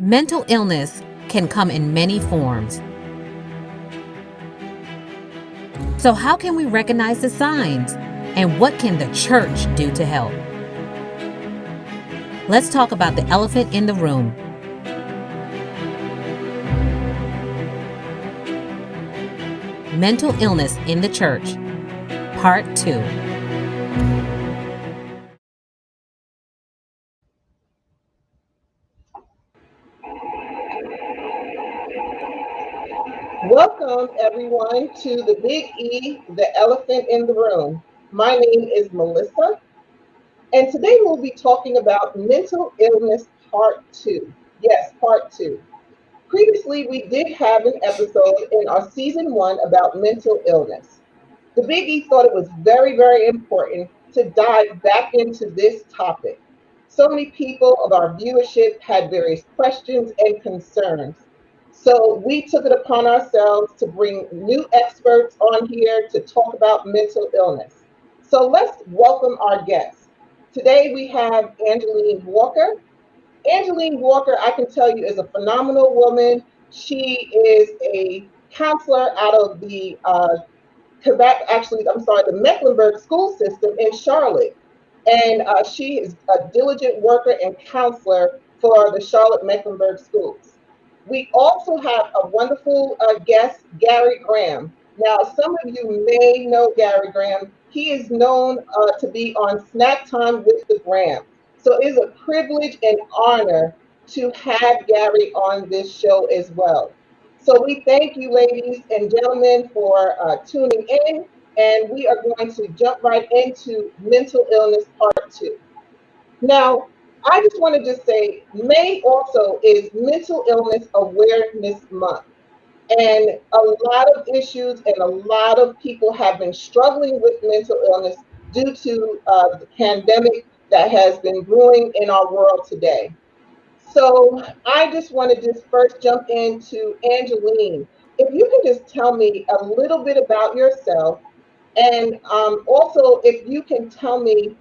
Mental illness can come in many forms. So how can we recognize the signs? And what can the church do to help? Let's talk about the elephant in the room. Mental illness in the church, Part 2. Welcome, everyone, to the Big E, the elephant in the room. My name is Melissa, and today we'll be talking about mental illness part 2. Yes, part 2. Previously, we did have an episode in our season 1 about mental illness. The Big E thought it was very, very important to dive back into this topic. So many people of our viewership had various questions and concerns. So we took it upon ourselves to bring new experts on here to talk about mental illness. So let's welcome our guests. Today we have Angeline Walker. Angeline Walker, I can tell you, is a phenomenal woman. She is a counselor out of the the Mecklenburg school system in Charlotte. And she is a diligent worker and counselor for the Charlotte Mecklenburg schools. We also have a wonderful guest, Gary Graham. Now, some of you may know Gary Graham. He is known to be on Snack Time with the Graham. So it is a privilege and honor to have Gary on this show as well. So we thank you, ladies and gentlemen, for tuning in, and we are going to jump right into mental illness part 2. Now, I just want to just say, May also is Mental Illness Awareness Month. And a lot of issues and a lot of people have been struggling with mental illness due to the pandemic that has been brewing in our world today. So I just want to just first jump into Angeline. If you can just tell me a little bit about yourself, and also if you can tell me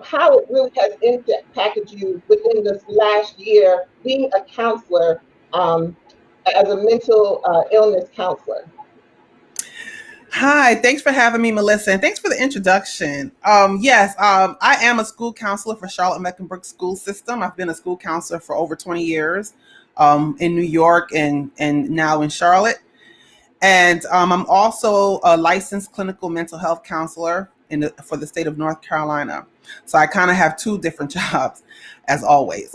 how it really has impacted you within this last year being a counselor, as a mental illness counselor. Hi, thanks for having me, Melissa, and thanks for the introduction. I am a school counselor for Charlotte Mecklenburg School System. I've been a school counselor for over 20 years in New York and now in Charlotte. And I'm also a licensed clinical mental health counselor for the state of North Carolina. So I kind of have two different jobs, as always.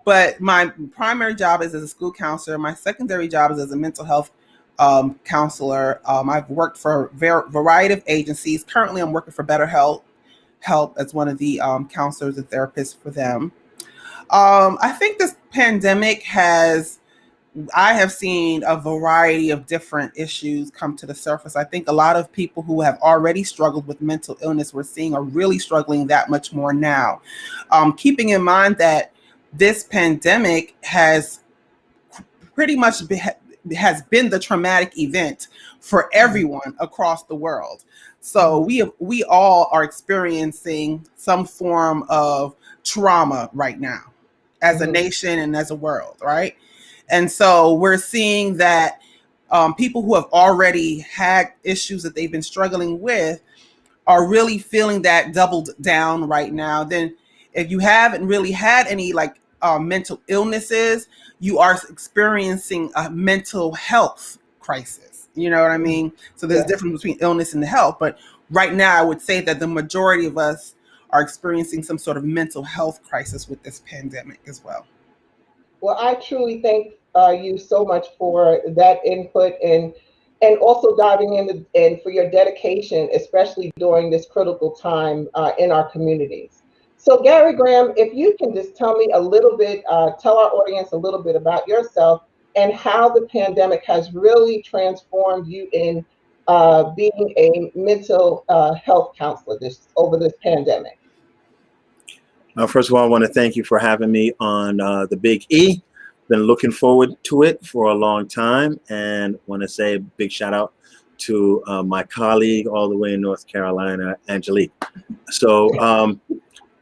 But my primary job is as a school counselor. My secondary job is as a mental health counselor. I've worked for a variety of agencies. Currently, I'm working for Better Health as one of the counselors and therapists for them. I think this pandemic I have seen a variety of different issues come to the surface. I think a lot of people who have already struggled with mental illness we're seeing are really struggling that much more now. Keeping in mind that this pandemic has pretty much has been the traumatic event for everyone across the world. So we all are experiencing some form of trauma right now as a nation and as a world, right? And so we're seeing that people who have already had issues that they've been struggling with are really feeling that doubled down right now. Then if you haven't really had any mental illnesses, you are experiencing a mental health crisis. You know what I mean? So there's a difference between illness and health. But right now, I would say that the majority of us are experiencing some sort of mental health crisis with this pandemic as well. Well, I truly thank you so much for that input and also diving in and for your dedication, especially during this critical time in our communities. So, Gary Graham, if you can just tell me a little bit, tell our audience a little bit about yourself and how the pandemic has really transformed you in being a mental health counselor over this pandemic. First of all, I want to thank you for having me on the Big E. Been looking forward to it for a long time, and want to say a big shout out to my colleague all the way in North Carolina, Angelique. So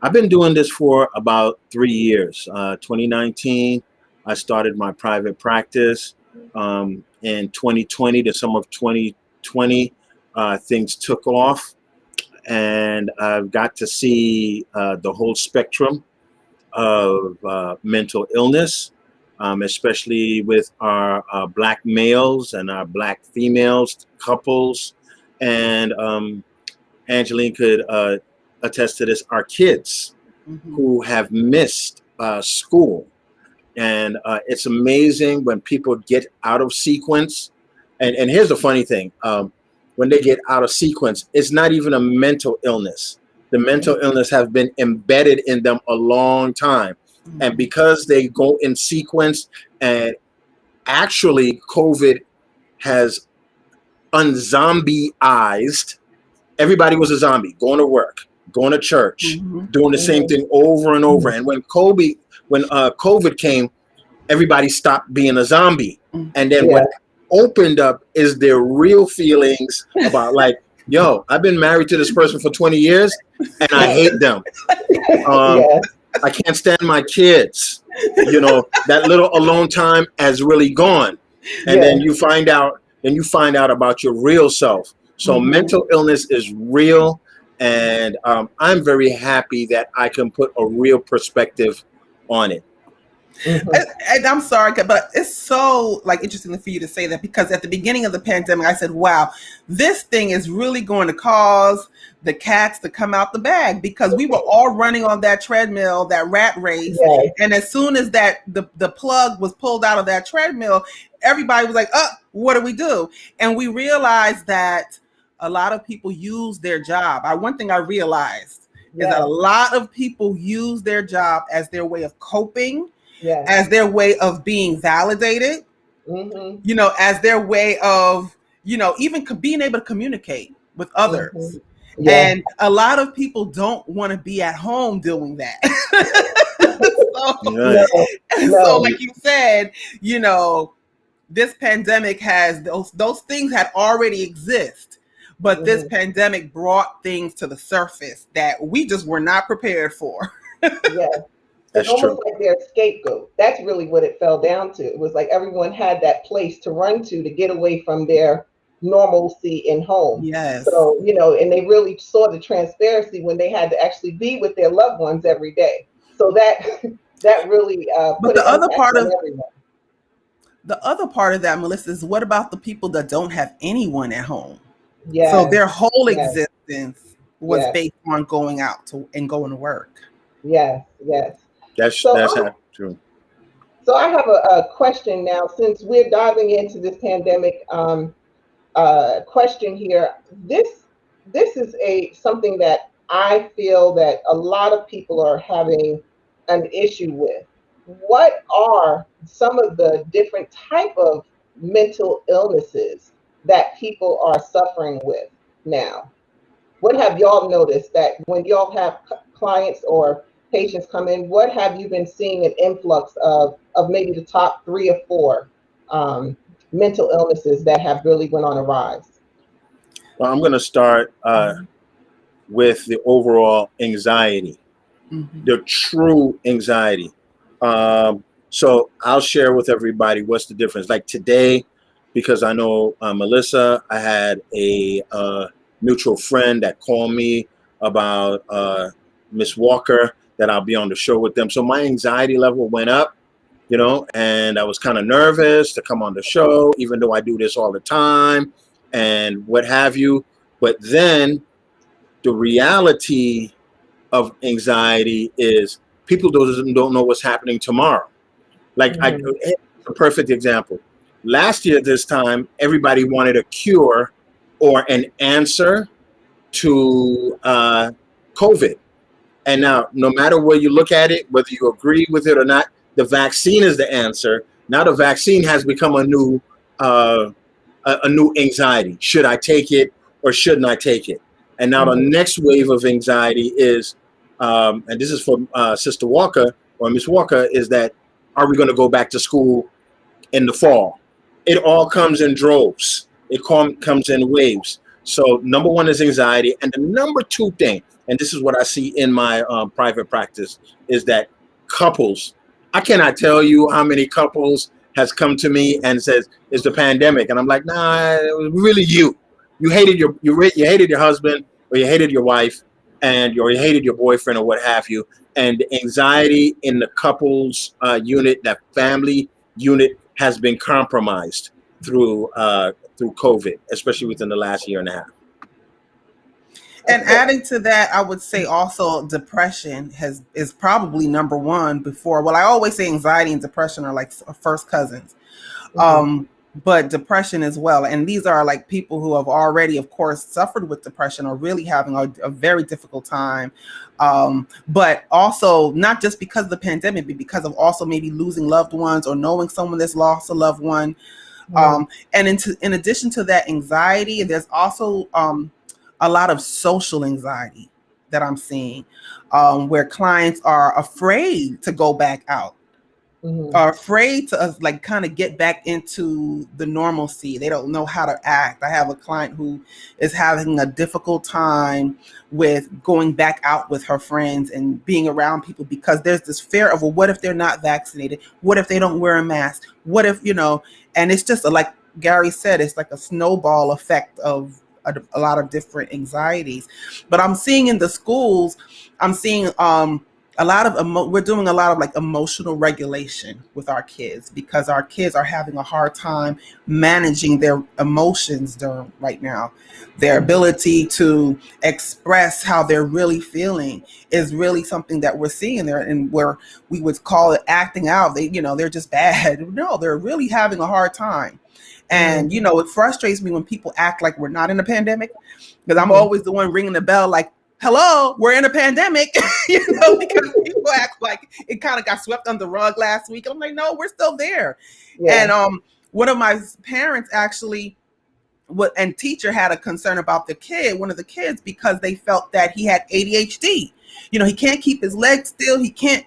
I've been doing this for about 3 years. 2019, I started my private practice. In 2020, the summer of 2020, things took off, and I've got to see the whole spectrum of mental illness, especially with our Black males and our Black females, couples. And Angeline could attest to this, our kids who have missed school. And it's amazing when people get out of sequence. And here's the funny thing. When they get out of sequence, it's not even a mental illness. The mental illness has been embedded in them a long time. And because they go in sequence, and actually COVID has unzombieized, everybody was a zombie, going to work, going to church, doing the same thing over and over. And when COVID came, everybody stopped being a zombie. And then what opened up is their real feelings about, like, yo, I've been married to this person for 20 years and I hate them. I can't stand my kids. You know, that little alone time has really gone. And then you find out about your real self. So mental illness is real. And I'm very happy that I can put a real perspective on it. And I'm sorry, but it's so like interesting for you to say that, because at the beginning of the pandemic, I said, wow, this thing is really going to cause the cats to come out the bag, because we were all running on that treadmill, that rat race. And as soon as that the plug was pulled out of that treadmill, everybody was like, what do we do? And we realized that a lot of people use their job. One thing I realized is that a lot of people use their job as their way of coping, as their way of being validated, you know, as their way of, you know, even being able to communicate with others. And a lot of people don't want to be at home doing that. So like you said, you know, this pandemic has those things had already exist, but this pandemic brought things to the surface that we just were not prepared for. It's almost like their scapegoat. That's really what it fell down to. It was like everyone had that place to run to get away from their normalcy in home. So, you know, and they really saw the transparency when they had to actually be with their loved ones every day. So that really but the other part of everyone. The other part of that, Melissa, is what about the people that don't have anyone at home? So their whole existence was based on going out and going to work. That's true. So I have a question now, since we're diving into this pandemic question here. This is something that I feel that a lot of people are having an issue with. What are some of the different type of mental illnesses that people are suffering with now? What have y'all noticed that when y'all have clients or patients come in, what have you been seeing an influx of maybe the top 3 or 4 mental illnesses that have really went on a rise? Well, I'm going to start with the overall anxiety, the true anxiety. So I'll share with everybody what's the difference. Like today, because I know Melissa, I had a mutual friend that called me about Miss Walker, that I'll be on the show with them. So my anxiety level went up, you know, and I was kind of nervous to come on the show, even though I do this all the time and what have you. But then the reality of anxiety is people don't know what's happening tomorrow. Like a perfect example. Last year, this time, everybody wanted a cure or an answer to COVID. And now, no matter where you look at it, whether you agree with it or not, the vaccine is the answer. Now the vaccine has become a new anxiety. Should I take it or shouldn't I take it? And now the next wave of anxiety is, and this is for Sister Walker or Miss Walker, is that are we going to go back to school in the fall? It all comes in droves. It comes in waves. So number one is anxiety. And the number two thing, and this is what I see in my private practice, is that couples, I cannot tell you how many couples has come to me and says, it's the pandemic. And I'm like, nah, it was really you. You hated you hated your husband, or you hated your wife, or you hated your boyfriend, or what have you. And the anxiety in the couples unit, that family unit, has been compromised through COVID, especially within the last year and a half. And adding to that, I would say also depression is probably number one before. Well, I always say anxiety and depression are like first cousins. But depression as well. And these are like people who have already, of course, suffered with depression or really having a very difficult time. But also not just because of the pandemic, but because of also maybe losing loved ones or knowing someone that's lost a loved one. And in addition to that anxiety, there's also a lot of social anxiety that I'm seeing, where clients are afraid to go back out. Are afraid to like kind of get back into the normalcy. They don't know how to act. I have a client who is having a difficult time with going back out with her friends and being around people because there's this fear of, well, what if they're not vaccinated? What if they don't wear a mask? What if, and it's just like Gary said, it's like a snowball effect of a lot of different anxieties. But I'm seeing in the schools, I'm seeing a lot of we're doing a lot of like emotional regulation with our kids because our kids are having a hard time managing their emotions right now. Their ability to express how they're really feeling is really something that we're seeing there, and where we would call it acting out. They're just bad. No, they're really having a hard time. And, it frustrates me when people act like we're not in a pandemic, because I'm always the one ringing the bell like, hello, we're in a pandemic, because people act like it kind of got swept under the rug last week. I'm like, no, we're still there. Yeah. And one of my parents actually, and teacher had a concern about one of the kids, because they felt that he had ADHD. He can't keep his legs still. He can't,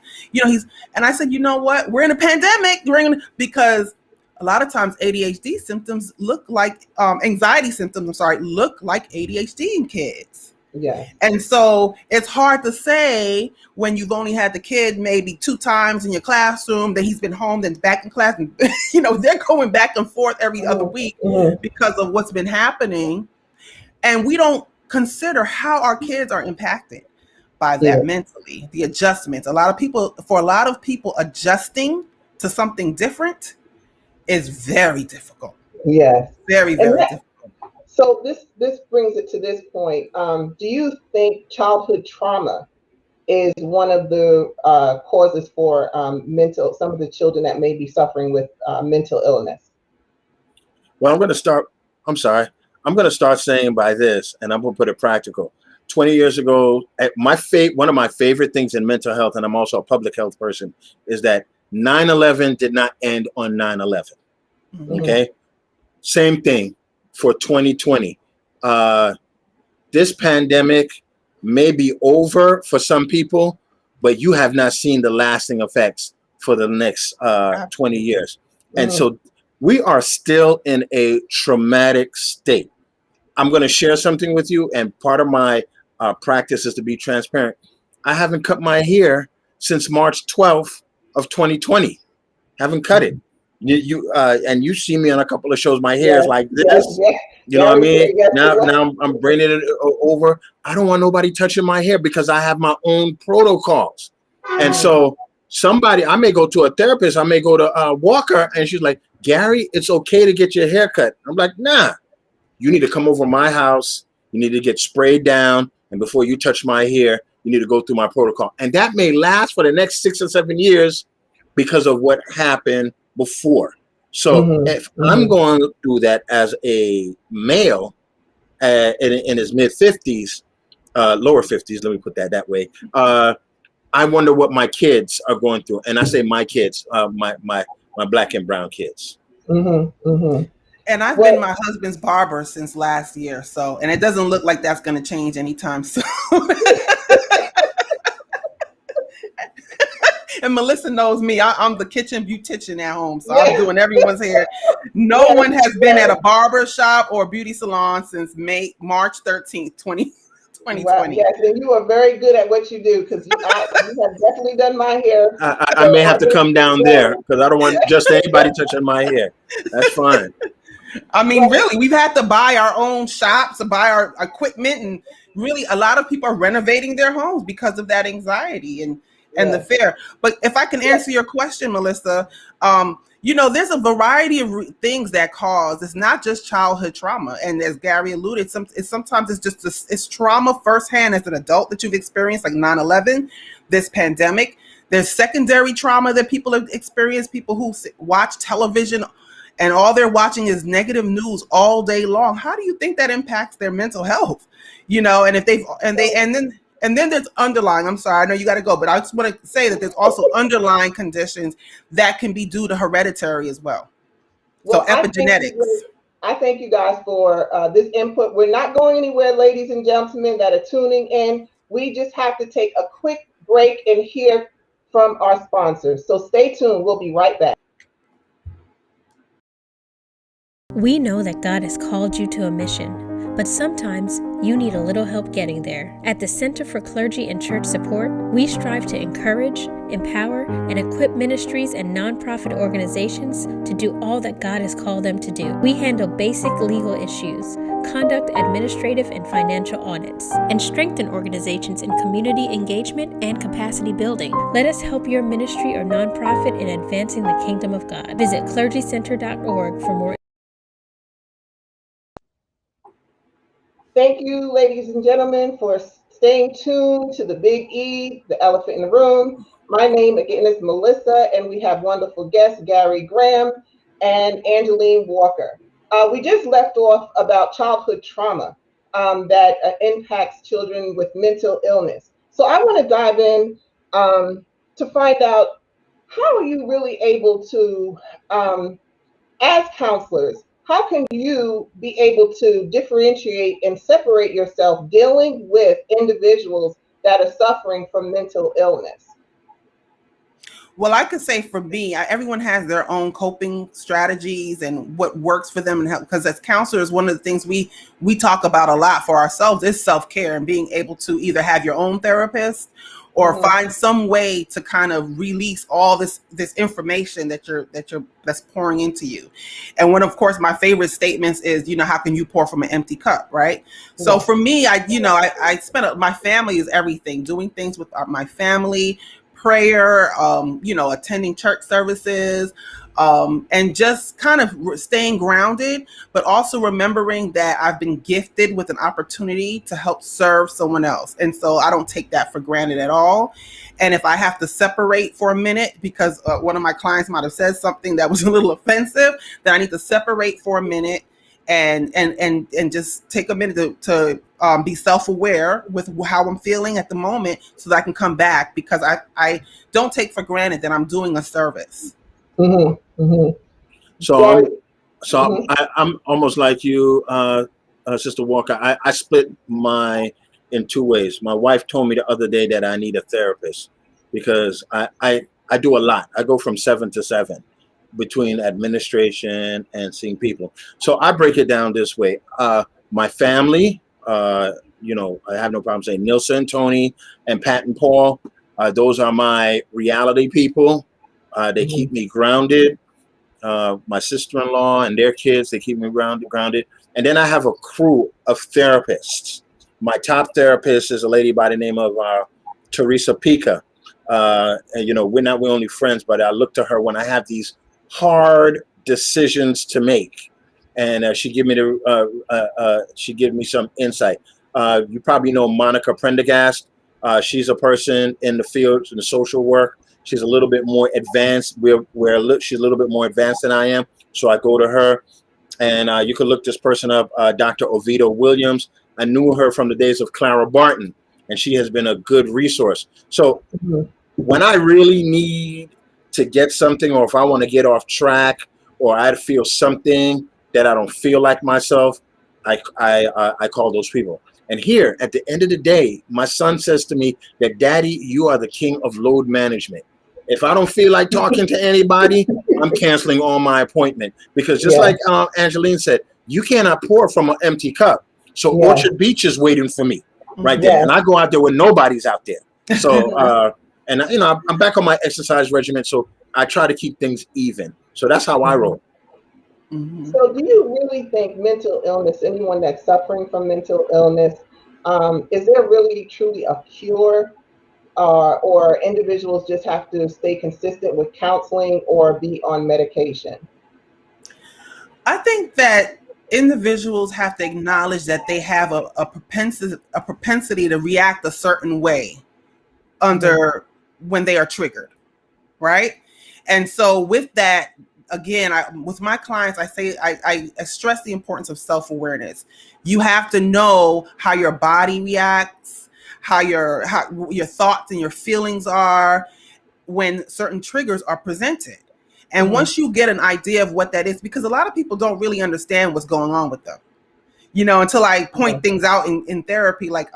and I said, you know what? We're in a pandemic because a lot of times ADHD symptoms look like, anxiety symptoms, look like ADHD in kids. Yeah. And so it's hard to say when you've only had the kid maybe 2 times in your classroom, that he's been home, then back in class, and they're going back and forth every other week because of what's been happening. And we don't consider how our kids are impacted by that mentally, the adjustments. For a lot of people, adjusting to something different is very difficult. Yes. Very, very difficult. So this brings it to this point. Do you think childhood trauma is one of the causes for some of the children that may be suffering with mental illness? Well, I'm going to start saying by this, and I'm going to put it practical. 20 years ago, one of my favorite things in mental health, and I'm also a public health person, is that 9/11 did not end on 9/11. Okay? Same thing for 2020. This pandemic may be over for some people, but you have not seen the lasting effects for the next 20 years. And so we are still in a traumatic state. I'm going to share something with you, and part of my practice is to be transparent. I haven't cut my hair since March 12th of 2020. Haven't cut it. And you see me on a couple of shows, my hair is like this. You know what I mean? Now I'm bringing it over. I don't want nobody touching my hair because I have my own protocols. And so I may go to a therapist, I may go to Walker, and she's like, Gary, it's okay to get your hair cut. I'm like, nah, you need to come over my house. You need to get sprayed down. And before you touch my hair, you need to go through my protocol. And that may last for the next 6 or 7 years because of what happened before. So if I'm going through that as a male in his mid 50s, lower 50s, let me put that way. I wonder what my kids are going through. And I say my kids, my black and brown kids. And I've been my husband's barber since last year. And it doesn't look like that's going to change anytime soon. And Melissa knows me. I'm the kitchen beautician at home, so I'm Yes. doing everyone's hair. No Yes, one has been yes. at a barber shop or beauty salon since March 13th, 2020. Wow, yes, and you are very good at what you do because you have definitely done my hair. I So may have to come down there because I don't want just anybody yes, touching my hair. That's fine. I mean, well, really, we've had to buy our own shops to buy our equipment, and really, a lot of people are renovating their homes because of that anxiety and the yes, fear. But if I can yes, answer your question, Melissa, there's a variety of things that cause. It's not just childhood trauma, and as Gary alluded, sometimes it's just it's trauma firsthand as an adult that you've experienced, like 9/11, this pandemic. There's secondary trauma that people have experienced. People who watch television and all they're watching is negative news all day long. How do you think that impacts their mental health? And if they've and then there's underlying, I'm sorry, I know you got to go, but I just want to say that there's also underlying conditions that can be due to hereditary as well. So well, epigenetics. I thank you guys for this input. We're not going anywhere, ladies and gentlemen that are tuning in. We just have to take a quick break and hear from our sponsors. So stay tuned. We'll be right back. We know that God has called you to a mission, but sometimes you need a little help getting there. At the Center for Clergy and Church Support, we strive to encourage, empower, and equip ministries and nonprofit organizations to do all that God has called them to do. We handle basic legal issues, conduct administrative and financial audits, and strengthen organizations in community engagement and capacity building. Let us help your ministry or nonprofit in advancing the kingdom of God. Visit clergycenter.org for more. Thank you, ladies and gentlemen, for staying tuned to the Big E, the elephant in the room. My name again is Melissa, and we have wonderful guests, Gary Graham and Angeline Walker. We just left off about childhood trauma that impacts children with mental illness. So I want to dive in to find out, how are you really able to, as counselors, how can you be able to differentiate and separate yourself dealing with individuals that are suffering from mental illness? Well, I could say for me, everyone has their own coping strategies and what works for them and help. Because as counselors, one of the things we talk about a lot for ourselves is self-care and being able to either have your own therapist or find some way to kind of release all this information that's pouring into you. And one, of course, my favorite statements is, how can you pour from an empty cup, right? So for me, I spent my family is everything. Doing things with my family, prayer, attending church services, and just kind of staying grounded, but also remembering that I've been gifted with an opportunity to help serve someone else. And so I don't take that for granted at all. And if I have to separate for a minute because one of my clients might have said something that was a little offensive, then I need to separate for a minute and just take a minute to be self-aware with how I'm feeling at the moment so that I can come back, because I don't take for granted that I'm doing a service. Mm-hmm, mm-hmm. So I'm almost like you, Sister Walker. I split in two ways. My wife told me the other day that I need a therapist because I do a lot. I go from 7 to 7 between administration and seeing people. So I break it down this way. My family, I have no problem saying Nilsa and Tony and Pat and Paul. Those are my reality people. They keep me grounded. My sister-in-law and their kids, they keep me grounded. And then I have a crew of therapists. My top therapist is a lady by the name of Teresa Pica. And we're only friends, but I look to her when I have these hard decisions to make, and she give me some insight. You probably know Monica Prendergast. She's a person in the field in the social work. She's a little bit more advanced. She's a little bit more advanced than I am, so I go to her. And you can look this person up, Dr. Oviedo Williams. I knew her from the days of Clara Barton, and she has been a good resource. So when I really need to get something, or if I want to get off track, or I feel something that I don't feel like myself, I call those people. And here, at the end of the day, my son says to me that, Daddy, you are the king of load management. If I don't feel like talking to anybody, I'm canceling all my appointment, because just like Angeline said, you cannot pour from an empty cup. So Orchard Beach is waiting for me right there, and I go out there when nobody's out there. So and you know, I'm back on my exercise regimen, so I try to keep things even. So that's how I roll. So do you really think mental illness, anyone that's suffering from mental illness, is there really truly a cure, or individuals just have to stay consistent with counseling or be on medication? I think that individuals have to acknowledge that they have a propensity to react a certain way under when they are triggered, right? And so with that, again, with my clients, I stress the importance of self-awareness. You have to know how your body reacts, how your thoughts and your feelings are when certain triggers are presented. And once you get an idea of what that is, because a lot of people don't really understand what's going on with them, you know, until I point things out in therapy, like,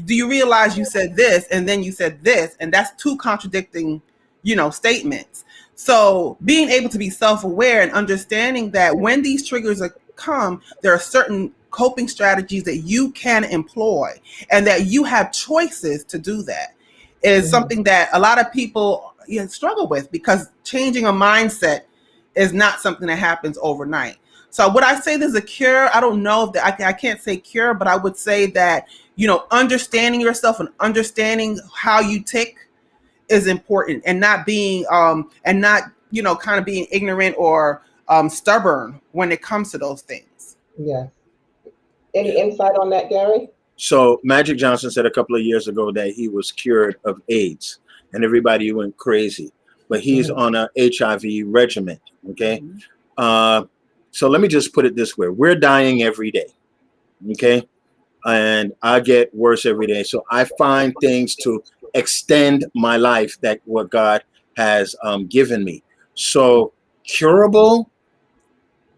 do you realize you said this and then you said this, and that's two contradicting, you know, statements. So being able to be self-aware and understanding that when these triggers come, there are certain coping strategies that you can employ, and that you have choices to do that, is something that a lot of people struggle with, because changing a mindset is not something that happens overnight. So would I say there's a cure? I don't know if I can't say cure, but I would say that, you know, understanding yourself and understanding how you tick is important, and not being you know, kind of being ignorant or stubborn when it comes to those things. Yes. Any insight on that, Gary? So Magic Johnson said a couple of years ago that he was cured of AIDS, and everybody went crazy. But he's on a HIV regimen. Okay. So let me just put it this way: we're dying every day. Okay. And I get worse every day. So I find things to extend my life, that what God has given me. So curable,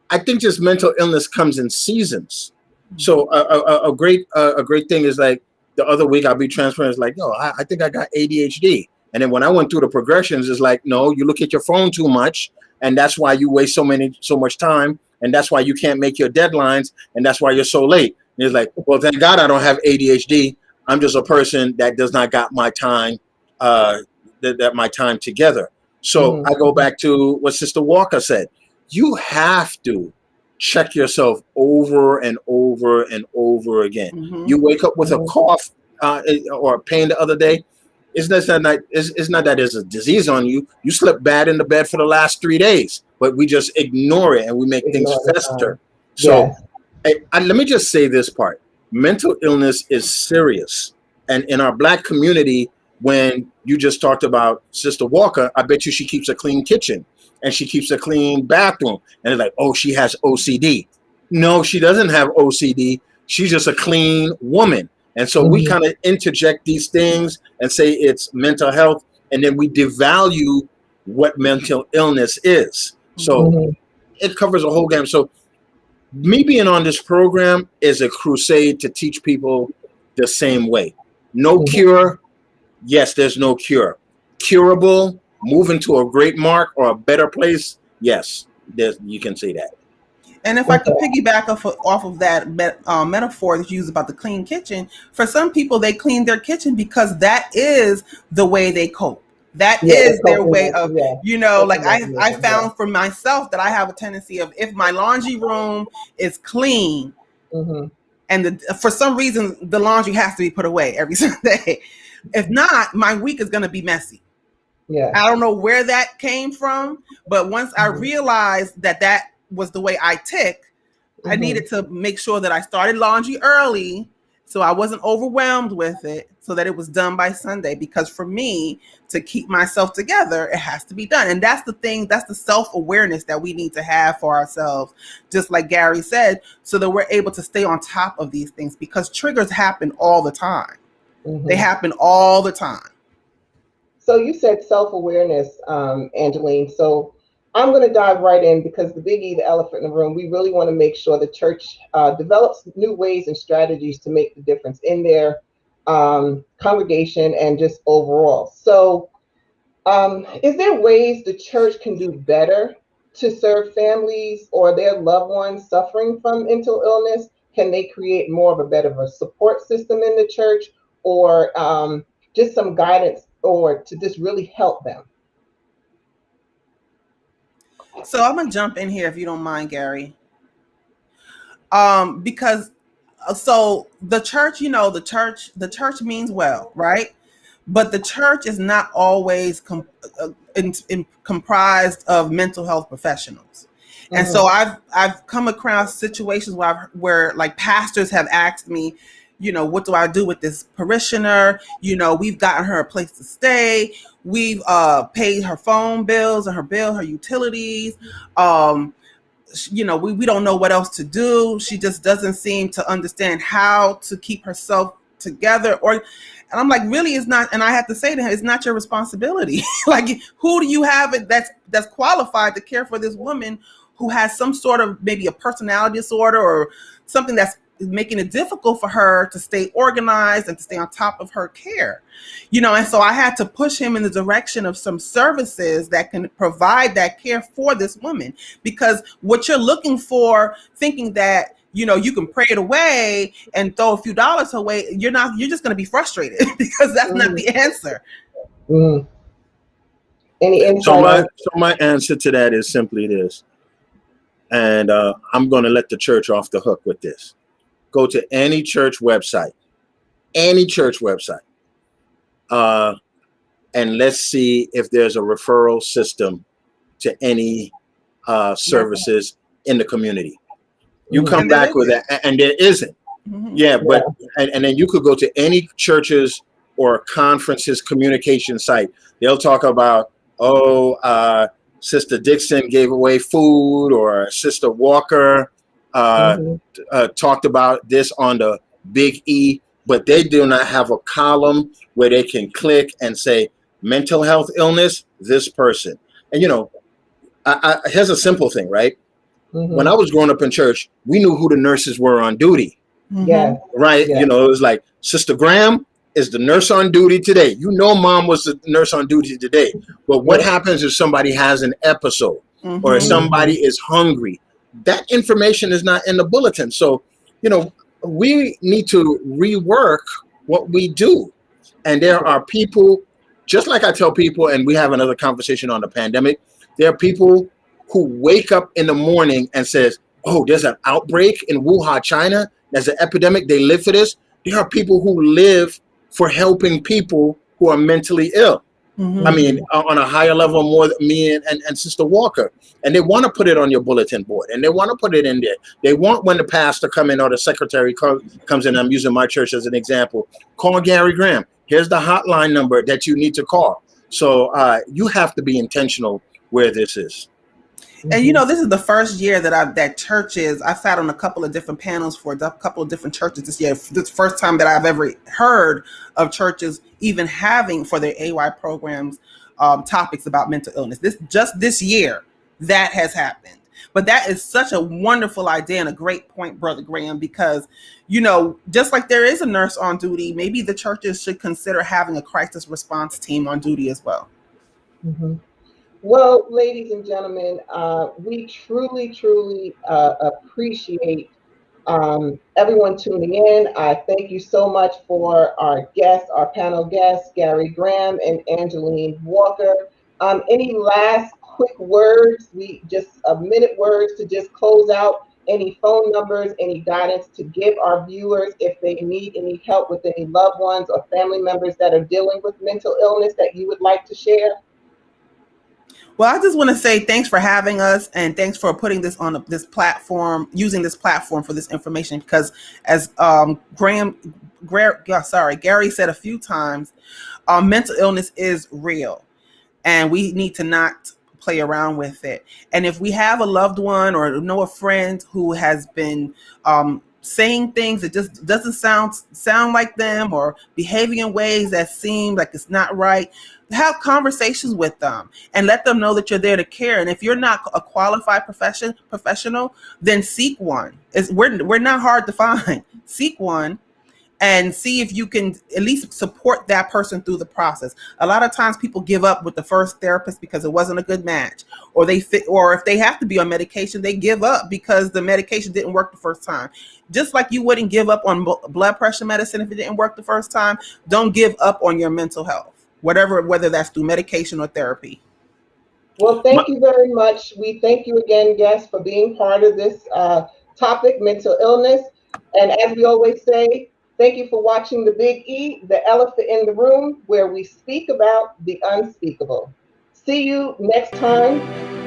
I think just mental illness comes in seasons. So a great thing is, like, the other week I'll be transparent. It's like, yo, I think I got ADHD. And then when I went through the progressions, it's like, no, you look at your phone too much, and that's why you waste so much time, and that's why you can't make your deadlines, and that's why you're so late. And it's like, well, thank God I don't have ADHD. I'm just a person that does not got my time, that my time together. So I go back to what Sister Walker said. You have to check yourself over and over and over again. You wake up with a cough or a pain the other day. It's not that there's a disease on you. You slept bad in the bed for the last 3 days, but we just ignore it and we make things fester. So let me just say this part. Mental illness is serious. And in our Black community, when you just talked about Sister Walker, I bet you she keeps a clean kitchen and she keeps a clean bathroom. And it's like, oh, she has OCD. No, she doesn't have OCD. She's just a clean woman. And so we kind of interject these things and say it's mental health, and then we devalue what mental illness is. So it covers a whole gamut. So me being on this program is a crusade to teach people the same way. No cure. Yes, there's no cure. Curable, moving to a great mark or a better place. Yes, you can say that. And if I could piggyback off of that metaphor that you use about the clean kitchen, for some people, they clean their kitchen because that is the way they cope. That is their way of, you know, like I found for myself that I have a tendency of, if my laundry room is clean, and for some reason the laundry has to be put away every Sunday. If not, my week is going to be messy. I don't know where that came from, but once I realized that was the way I tick, I needed to make sure that I started laundry early so I wasn't overwhelmed with it, so that it was done by Sunday. Because for me to keep myself together, it has to be done. And that's the thing, that's the self-awareness that we need to have for ourselves, just like Gary said, so that we're able to stay on top of these things, because triggers happen all the time. They happen all the time. So you said self-awareness, Angeline. So I'm going to dive right in, because the biggie, the elephant in the room, we really want to make sure the church develops new ways and strategies to make the difference in their congregation and just overall. So Is there ways the church can do better to serve families or their loved ones suffering from mental illness? Can they create more of a better support system in the church, or just some guidance, or to just really help them? So I'm gonna jump in here if you don't mind, Gary. Because so the church, the church means well, right? But the church is not always comprised of mental health professionals. And so I've come across situations where like pastors have asked me, what do I do with this parishioner? We've gotten her a place to stay. We've paid her phone bills and her utilities. We don't know what else to do. She just doesn't seem to understand how to keep herself together. And I'm like, really, it's not. And I have to say to him, it's not your responsibility. Like, who do you have that's qualified to care for this woman who has some sort of maybe a personality disorder or something that's making it difficult for her to stay organized and to stay on top of her care? And so I had to push him in the direction of some services that can provide that care for this woman, because what you're looking for, thinking that you can pray it away and throw a few dollars away, you're just going to be frustrated because that's not the answer. Any insight? So my answer to that is simply this, and I'm going to let the church off the hook with this. Go to any church website, and let's see if there's a referral system to any services in the community. You come back with that, and there isn't. Yeah, but and then you could go to any churches or conferences communication site. They'll talk about, Sister Dixon gave away food, or Sister Walker talked about this on the Big E, but they do not have a column where they can click and say mental health illness, this person. And here's a simple thing, right? When I was growing up in church, we knew who the nurses were on duty. Yeah. Right. Yeah. It was like Sister Graham is the nurse on duty today. Mom was the nurse on duty today. But what happens if somebody has an episode or if somebody is hungry? That information is not in the bulletin. So, we need to rework what we do. And there are people, just like I tell people, and we have another conversation on the pandemic, there are people who wake up in the morning and says, oh, there's an outbreak in Wuhan, China. There's an epidemic. They live for this. There are people who live for helping people who are mentally ill. I mean, on a higher level, more than me and Sister Walker. And they want to put it on your bulletin board, and they want to put it in there. They want, when the pastor come in or the secretary comes in, I'm using my church as an example, call Gary Graham. Here's the hotline number that you need to call. So you have to be intentional where this is. And this is the first year that I sat on a couple of different panels for a couple of different churches this year. This is the first time that I've ever heard of churches even having for their AY programs topics about mental illness. This year that has happened. But that is such a wonderful idea and a great point, Brother Graham, because just like there is a nurse on duty, maybe the churches should consider having a crisis response team on duty as well. Well, ladies and gentlemen, we truly appreciate everyone tuning in. I thank you so much for our panel guests, Gary Graham and Angeline Walker. Any last quick words? Just a minute words to just close out. Any phone numbers, any guidance to give our viewers if they need any help with any loved ones or family members that are dealing with mental illness that you would like to share? Well, I just want to say thanks for having us, and thanks for putting this on this platform, using this platform for this information, because as Gary said a few times, mental illness is real, and we need to not play around with it. And if we have a loved one or know a friend who has been saying things that just doesn't sound like them, or behaving in ways that seem like it's not right, have conversations with them and let them know that you're there to care. And if you're not a qualified professional, then seek one. We're not hard to find. Seek one and see if you can at least support that person through the process. A lot of times people give up with the first therapist because it wasn't a good match, or or if they have to be on medication, they give up because the medication didn't work the first time. Just like you wouldn't give up on blood pressure medicine if it didn't work the first time, don't give up on your mental health, whether that's through medication or therapy. Well, thank you very much. We thank you again, guests, for being part of this topic, mental illness. And as we always say, thank you for watching The Big E, the elephant in the room, where we speak about the unspeakable. See you next time.